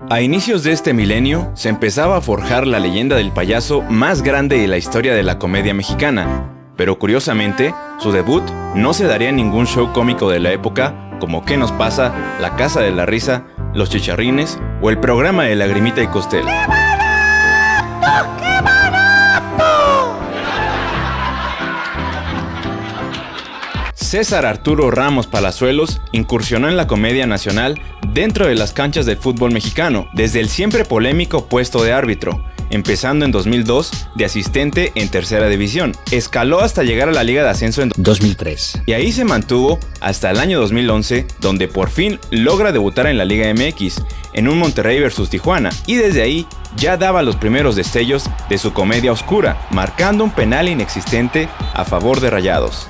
A inicios de este milenio, se empezaba a forjar la leyenda del payaso más grande de la historia de la comedia mexicana, pero curiosamente, su debut no se daría en ningún show cómico de la época como ¿Qué nos pasa?, La Casa de la Risa, Los Chicharrines o el programa de Lagrimita y Costel. César Arturo Ramos Palazuelos incursionó en la comedia nacional dentro de las canchas del fútbol mexicano, desde el siempre polémico puesto de árbitro, empezando en 2002 de asistente en tercera división. Escaló hasta llegar a la Liga de Ascenso en 2003. Y ahí se mantuvo hasta el año 2011, donde por fin logra debutar en la Liga MX, en un Monterrey vs Tijuana, y desde ahí ya daba los primeros destellos de su comedia oscura, marcando un penal inexistente a favor de Rayados.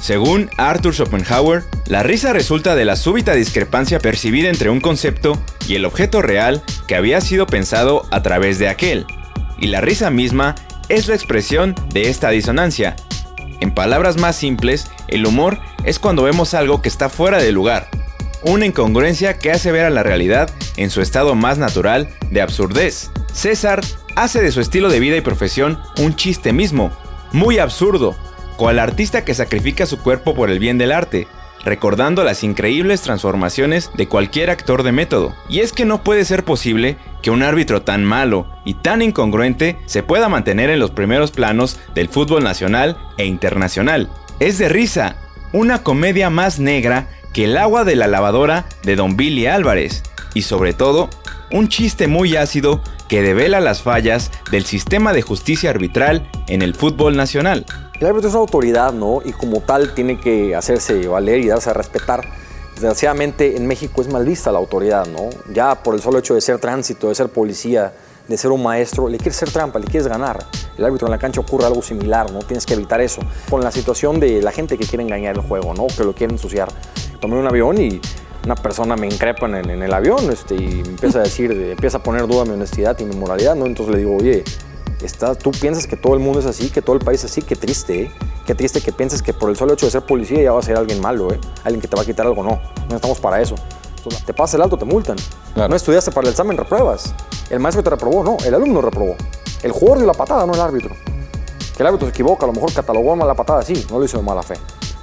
Según Arthur Schopenhauer, la risa resulta de la súbita discrepancia percibida entre un concepto y el objeto real que había sido pensado a través de aquel, y la risa misma es la expresión de esta disonancia. En palabras más simples, el humor es cuando vemos algo que está fuera de lugar, una incongruencia que hace ver a la realidad en su estado más natural de absurdez. César hace de su estilo de vida y profesión un chiste mismo, muy absurdo, cual artista que sacrifica su cuerpo por el bien del arte, recordando las increíbles transformaciones de cualquier actor de método. Y es que no puede ser posible que un árbitro tan malo y tan incongruente se pueda mantener en los primeros planos del fútbol nacional e internacional. Es de risa, una comedia más negra que el agua de la lavadora de Don Billy Álvarez, y sobre todo, un chiste muy ácido que devela las fallas del sistema de justicia arbitral en el fútbol nacional. El árbitro es una autoridad, ¿no? Y como tal tiene que hacerse valer y darse a respetar. Desgraciadamente en México es mal vista la autoridad, ¿no? Ya por el solo hecho de ser tránsito, de ser policía, de ser un maestro, le quieres hacer trampa, le quieres ganar. El árbitro en la cancha ocurre algo similar, ¿no? Tienes que evitar eso. Con la situación de la gente que quiere engañar el juego, ¿no? Que lo quiere ensuciar. Tomé un avión y una persona me increpa en el avión y empieza a decir, empieza a poner duda mi honestidad y mi moralidad, ¿no? Entonces le digo, oye, tú piensas que todo el mundo es así, que todo el país es así, qué triste, ¿eh? Qué triste que pienses que por el solo hecho de ser policía ya va a ser alguien malo, ¿eh? Alguien que te va a quitar algo, no estamos para eso. Entonces, te pasa el alto, te multan. Claro. No estudiaste para el examen, repruebas. El maestro te reprobó, no, el alumno reprobó. El jugador dio la patada, no el árbitro. Que el árbitro se equivoca, a lo mejor catalogó mal la patada, sí, no lo hizo de mala fe.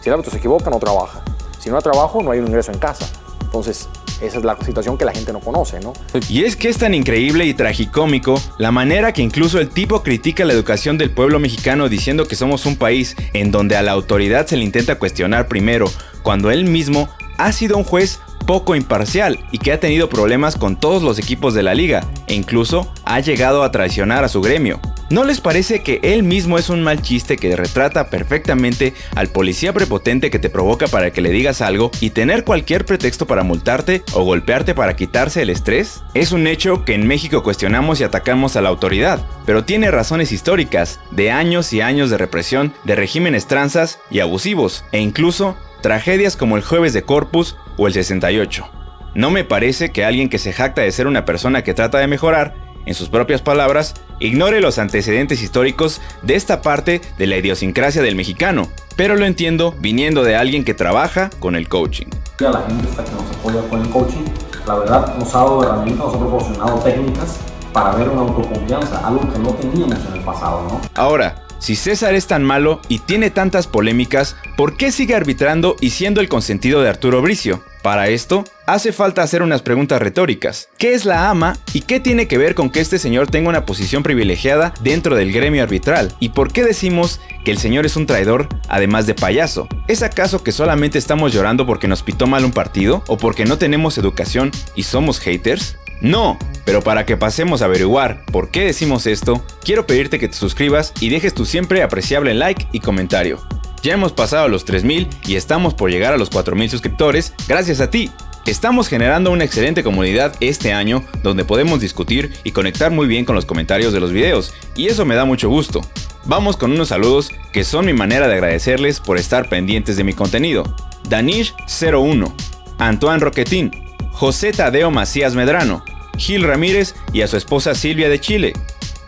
Si el árbitro se equivoca, no trabaja. Si no hay trabajo, no hay un ingreso en casa. Entonces, esa es la situación que la gente no conoce, ¿no? Y es que es tan increíble y tragicómico la manera que incluso el tipo critica la educación del pueblo mexicano diciendo que somos un país en donde a la autoridad se le intenta cuestionar primero, cuando él mismo ha sido un juez poco imparcial y que ha tenido problemas con todos los equipos de la liga e incluso ha llegado a traicionar a su gremio. ¿No les parece que él mismo es un mal chiste que retrata perfectamente al policía prepotente que te provoca para que le digas algo y tener cualquier pretexto para multarte o golpearte para quitarse el estrés? Es un hecho que en México cuestionamos y atacamos a la autoridad, pero tiene razones históricas, de años y años de represión, de regímenes tranzas y abusivos, e incluso tragedias como el Jueves de Corpus o el 68. No me parece que alguien que se jacta de ser una persona que trata de mejorar, en sus propias palabras, ignore los antecedentes históricos de esta parte de la idiosincrasia del mexicano, pero lo entiendo viniendo de alguien que trabaja con el coaching. A la gente esta que nos apoya con el coaching, la verdad nos ha dado herramientas, nos ha proporcionado técnicas para ver una autoconfianza, algo que no teníamos en el pasado, ¿no? Ahora, si César es tan malo y tiene tantas polémicas, ¿por qué sigue arbitrando y siendo el consentido de Arturo Bricio? Para esto, hace falta hacer unas preguntas retóricas. ¿Qué es la AMA y qué tiene que ver con que este señor tenga una posición privilegiada dentro del gremio arbitral? ¿Y por qué decimos que el señor es un traidor, además de payaso? ¿Es acaso que solamente estamos llorando porque nos pitó mal un partido? ¿O porque no tenemos educación y somos haters? No, pero para que pasemos a averiguar por qué decimos esto, quiero pedirte que te suscribas y dejes tu siempre apreciable like y comentario. Ya hemos pasado los 3000 y estamos por llegar a los 4000 suscriptores gracias a ti. Estamos generando una excelente comunidad este año donde podemos discutir y conectar muy bien con los comentarios de los videos, y eso me da mucho gusto. Vamos con unos saludos que son mi manera de agradecerles por estar pendientes de mi contenido. Danish01, Antoine Roquetín, José Tadeo Macías Medrano, Gil Ramírez y a su esposa Silvia de Chile,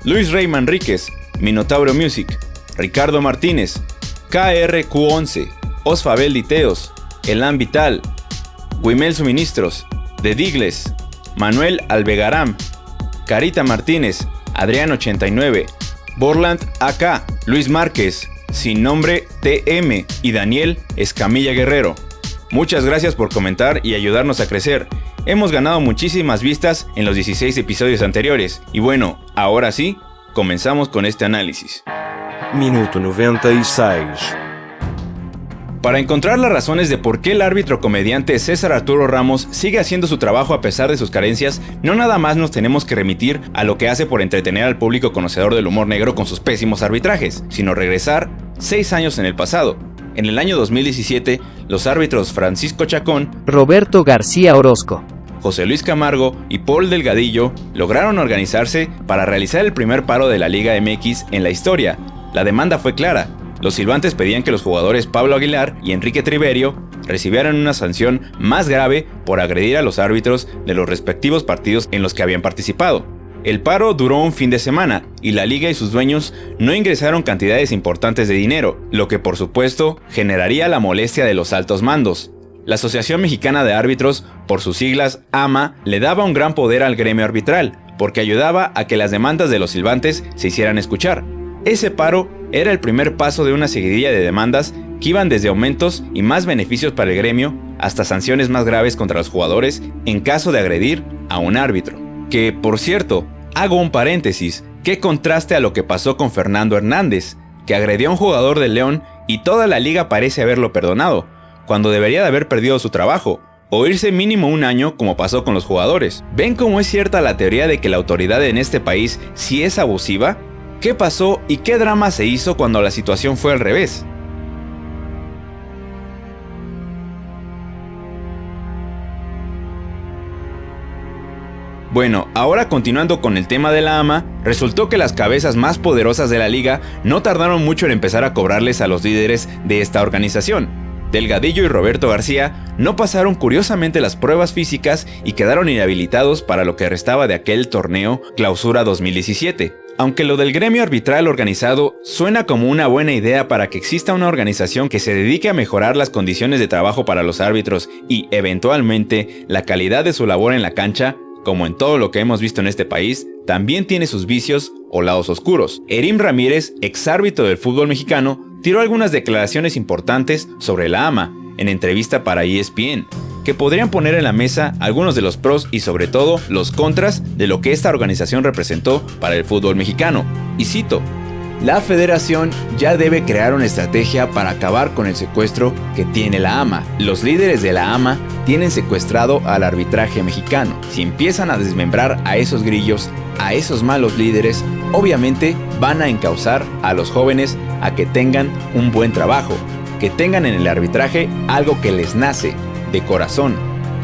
Luis Rey Manríquez, Minotauro Music, Ricardo Martínez, KRQ11, Osfabel Diteos, Elan Vital, Guimel Suministros, De Digles, Manuel Alvegaram, Carita Martínez, Adrián 89, Borland AK, Luis Márquez, Sin Nombre TM y Daniel Escamilla Guerrero. Muchas gracias por comentar y ayudarnos a crecer. Hemos ganado muchísimas vistas en los 16 episodios anteriores. Y bueno, ahora sí, comenzamos con este análisis. Minuto 96. Para encontrar las razones de por qué el árbitro comediante César Arturo Ramos sigue haciendo su trabajo a pesar de sus carencias, no nada más nos tenemos que remitir a lo que hace por entretener al público conocedor del humor negro con sus pésimos arbitrajes, sino regresar 6 años en el pasado. En el año 2017, los árbitros Francisco Chacón, Roberto García Orozco, José Luis Camargo y Paul Delgadillo lograron organizarse para realizar el primer paro de la Liga MX en la historia. La demanda fue clara. Los silbantes pedían que los jugadores Pablo Aguilar y Enrique Triverio recibieran una sanción más grave por agredir a los árbitros de los respectivos partidos en los que habían participado. El paro duró un fin de semana y la liga y sus dueños no ingresaron cantidades importantes de dinero, lo que por supuesto generaría la molestia de los altos mandos. La Asociación Mexicana de Árbitros, por sus siglas AMA, le daba un gran poder al gremio arbitral, porque ayudaba a que las demandas de los silbantes se hicieran escuchar. Ese paro era el primer paso de una seguidilla de demandas que iban desde aumentos y más beneficios para el gremio hasta sanciones más graves contra los jugadores en caso de agredir a un árbitro. Que, por cierto, hago un paréntesis, qué contraste a lo que pasó con Fernando Hernández, que agredió a un jugador del León y toda la liga parece haberlo perdonado, cuando debería de haber perdido su trabajo, o irse mínimo un año como pasó con los jugadores. ¿Ven cómo es cierta la teoría de que la autoridad en este país sí es abusiva? ¿Qué pasó y qué drama se hizo cuando la situación fue al revés? Bueno, ahora continuando con el tema de la AMA, resultó que las cabezas más poderosas de la liga no tardaron mucho en empezar a cobrarles a los líderes de esta organización. Delgadillo y Roberto García no pasaron curiosamente las pruebas físicas y quedaron inhabilitados para lo que restaba de aquel torneo Clausura 2017. Aunque lo del gremio arbitral organizado suena como una buena idea para que exista una organización que se dedique a mejorar las condiciones de trabajo para los árbitros y, eventualmente, la calidad de su labor en la cancha, como en todo lo que hemos visto en este país, también tiene sus vicios o lados oscuros. Erim Ramírez, exárbitro del fútbol mexicano, tiró algunas declaraciones importantes sobre la AMA en entrevista para ESPN, que podrían poner en la mesa algunos de los pros y sobre todo los contras de lo que esta organización representó para el fútbol mexicano. Y cito: la federación ya debe crear una estrategia para acabar con el secuestro que tiene la AMA. Los líderes de la AMA tienen secuestrado al arbitraje mexicano. Si empiezan a desmembrar a esos grillos, a esos malos líderes, obviamente van a encauzar a los jóvenes a que tengan un buen trabajo, que tengan en el arbitraje algo que les nace de corazón,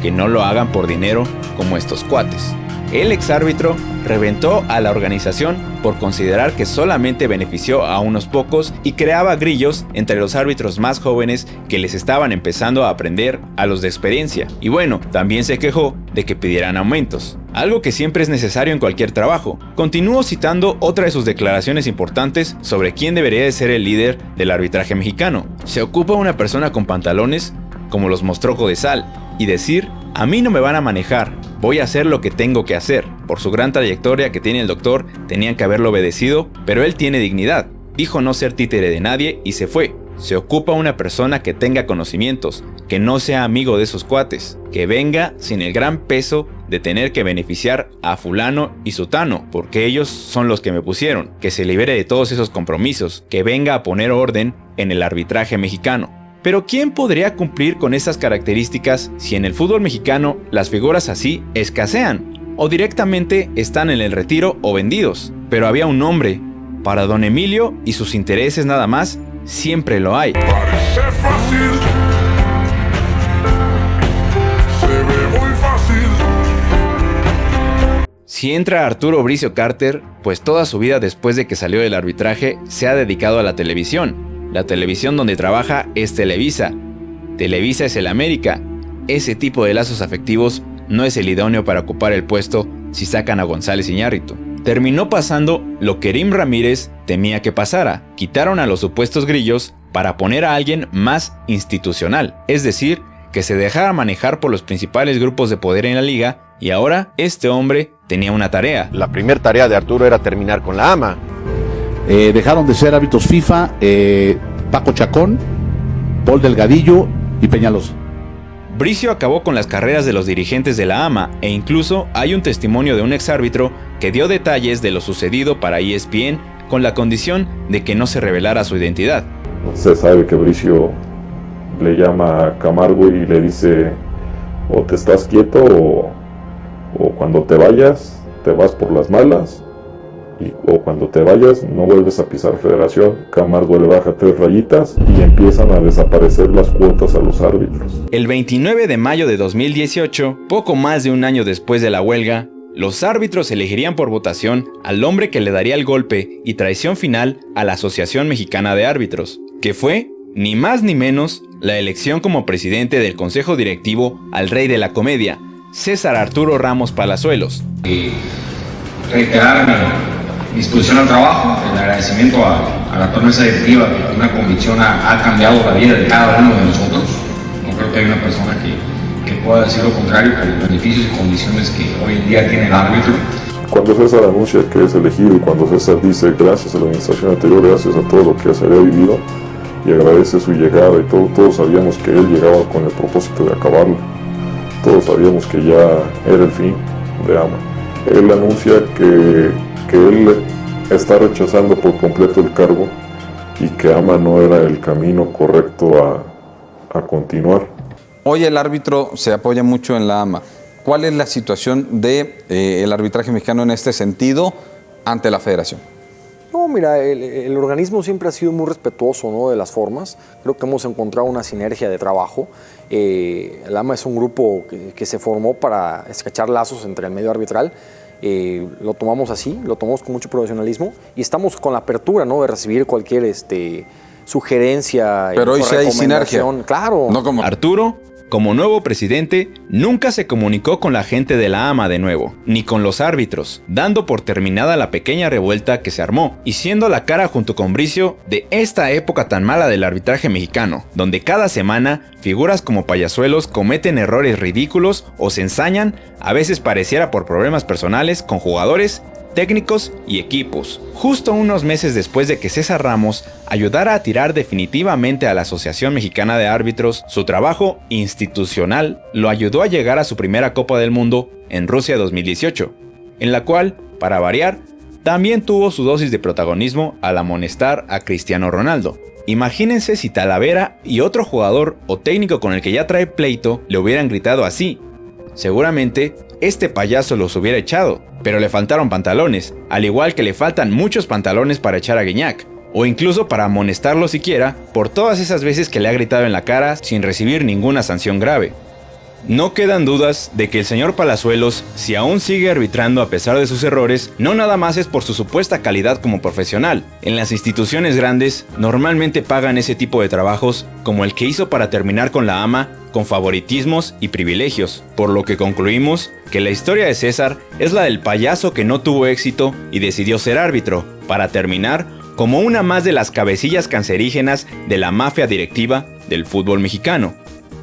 que no lo hagan por dinero como estos cuates. El exárbitro reventó a la organización por considerar que solamente benefició a unos pocos y creaba grillos entre los árbitros más jóvenes que les estaban empezando a aprender a los de experiencia. Y bueno, también se quejó de que pidieran aumentos, algo que siempre es necesario en cualquier trabajo. Continuó citando otra de sus declaraciones importantes sobre quién debería de ser el líder del arbitraje mexicano. Se ocupa una persona con pantalones, como los mostró Codesal, y decir: a mí no me van a manejar, voy a hacer lo que tengo que hacer. Por su gran trayectoria que tiene el doctor, tenían que haberlo obedecido, pero él tiene dignidad. Dijo no ser títere de nadie y se fue. Se ocupa una persona que tenga conocimientos, que no sea amigo de esos cuates, que venga sin el gran peso de tener que beneficiar a fulano y sutano, porque ellos son los que me pusieron, que se libere de todos esos compromisos, que venga a poner orden en el arbitraje mexicano. Pero ¿quién podría cumplir con esas características si en el fútbol mexicano las figuras así escasean o directamente están en el retiro o vendidos? Pero había un nombre. Para don Emilio y sus intereses nada más, siempre lo hay. Parece fácil, se ve muy fácil. Si entra Arturo Bricio Carter, pues toda su vida después de que salió del arbitraje se ha dedicado a la televisión. La televisión donde trabaja es Televisa. Televisa es el América. Ese tipo de lazos afectivos no es el idóneo para ocupar el puesto si sacan a González Iñárritu. Terminó pasando lo que Erim Ramírez temía que pasara. Quitaron a los supuestos grillos para poner a alguien más institucional, es decir, que se dejara manejar por los principales grupos de poder en la liga, y ahora este hombre tenía una tarea. La primera tarea de Arturo era terminar con la AMA. Dejaron de ser árbitros FIFA Paco Chacón, Paul Delgadillo y Peñalosa. Bricio acabó con las carreras de los dirigentes de la AMA, e incluso hay un testimonio de un exárbitro que dio detalles de lo sucedido para ESPN con la condición de que no se revelara su identidad. Se sabe que Bricio le llama a Camargo y le dice: o te estás quieto o cuando te vayas te vas por las malas, o cuando te vayas no vuelves a pisar Federación. Camargo le baja 3 rayitas y empiezan a desaparecer las cuotas a los árbitros. El 29 de mayo de 2018, poco más de un año después de la huelga, los árbitros elegirían por votación al hombre que le daría el golpe y traición final a la Asociación Mexicana de Árbitros, que fue, ni más ni menos, la elección como presidente del Consejo Directivo al Rey de la Comedia, César Arturo Ramos Palazuelos. Reiterar mi disposición al trabajo, el agradecimiento a la actual mesa directiva, que una convicción ha cambiado la vida de cada uno de nosotros. No creo que haya una persona que pueda decir lo contrario por los beneficios y condiciones que hoy en día tiene el árbitro. Cuando César anuncia que es elegido y cuando César dice gracias a la administración anterior, gracias a todo lo que se había vivido, y agradece su llegada y todos sabíamos que él llegaba con el propósito de acabarlo. Todos sabíamos que ya era el fin de AMA. Él anuncia que él está rechazando por completo el cargo y que AMA no era el camino correcto a continuar. Hoy el árbitro se apoya mucho en la AMA. ¿Cuál es la situación del arbitraje mexicano en este sentido ante la federación? No, mira, el organismo siempre ha sido muy respetuoso, ¿no?, de las formas. Creo que hemos encontrado una sinergia de trabajo. El AMA es un grupo que se formó para estrechar lazos entre el medio arbitral. Lo tomamos así, lo tomamos con mucho profesionalismo y estamos con la apertura, ¿no?, de recibir cualquier sugerencia. Pero hoy sí hay sinergia. Claro. No como Arturo, como nuevo presidente, nunca se comunicó con la gente de la AMA de nuevo, ni con los árbitros, dando por terminada la pequeña revuelta que se armó, y siendo la cara junto con Bricio de esta época tan mala del arbitraje mexicano, donde cada semana figuras como payasuelos cometen errores ridículos o se ensañan, a veces pareciera por problemas personales, con jugadores, técnicos y equipos. Justo unos meses después de que César Ramos ayudara a tirar definitivamente a la Asociación Mexicana de Árbitros, su trabajo institucional lo ayudó a llegar a su primera Copa del Mundo en Rusia 2018, en la cual, para variar, también tuvo su dosis de protagonismo al amonestar a Cristiano Ronaldo. Imagínense si Talavera y otro jugador o técnico con el que ya trae pleito le hubieran gritado así. Seguramente este payaso los hubiera echado, pero le faltaron pantalones, al igual que le faltan muchos pantalones para echar a Guiñac, o incluso para amonestarlo siquiera por todas esas veces que le ha gritado en la cara sin recibir ninguna sanción grave. No quedan dudas de que el señor Palazuelos, si aún sigue arbitrando a pesar de sus errores, no nada más es por su supuesta calidad como profesional. En las instituciones grandes, normalmente pagan ese tipo de trabajos, como el que hizo para terminar con la AMA, con favoritismos y privilegios, por lo que concluimos que la historia de César es la del payaso que no tuvo éxito y decidió ser árbitro, para terminar como una más de las cabecillas cancerígenas de la mafia directiva del fútbol mexicano.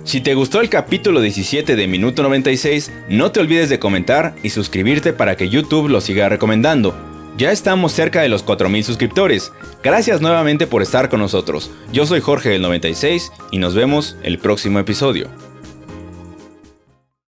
Si te gustó el capítulo 17 de Minuto 96, no te olvides de comentar y suscribirte para que YouTube lo siga recomendando. Ya estamos cerca de los 4000 suscriptores. Gracias nuevamente por estar con nosotros. Yo soy Jorge del 96 y nos vemos el próximo episodio.